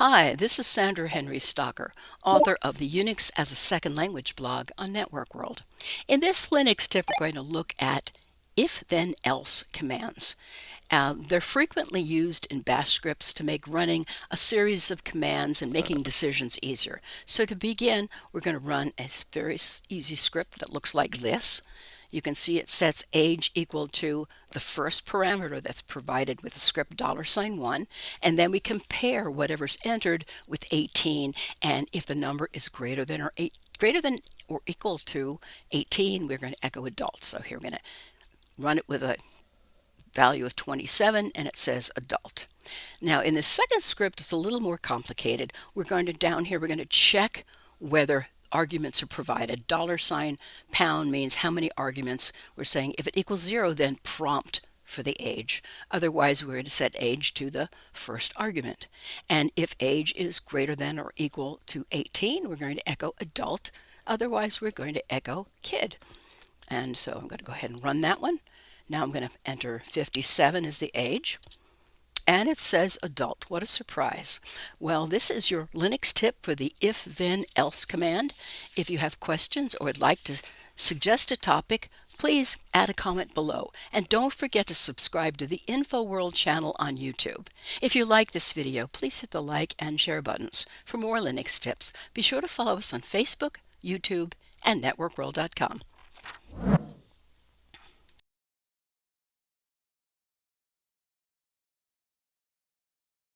Hi, this is Sandra Henry Stocker, author of the Unix as a Second Language blog on Network World. In this Linux tip, we're going to look at if-then-else commands. They're frequently used in bash scripts to make running a series of commands and making decisions easier. So to begin, we're going to run a very easy script that looks like this. You can see it sets age equal to the first parameter that's provided with the script $1, and then we compare whatever's entered with 18, and if the number is greater than or equal to 18, we're going to echo adult. So here we're going to run it with a value of 27, and it says adult. Now in the second script, it's a little more complicated. We're going to check whether arguments are provided. $pound means how many arguments. We're saying if it equals 0, then prompt for the age. Otherwise, we're going to set age to the first argument. And if age is greater than or equal to 18, we're going to echo adult. Otherwise, we're going to echo kid. And so I'm going to go ahead and run that one. Now I'm going to enter 57 as the age. And it says adult. What a surprise. Well, this is your Linux tip for the if-then-else command. If you have questions or would like to suggest a topic, please add a comment below. And don't forget to subscribe to the InfoWorld channel on YouTube. If you like this video, please hit the like and share buttons. For more Linux tips, be sure to follow us on Facebook, YouTube, and networkworld.com.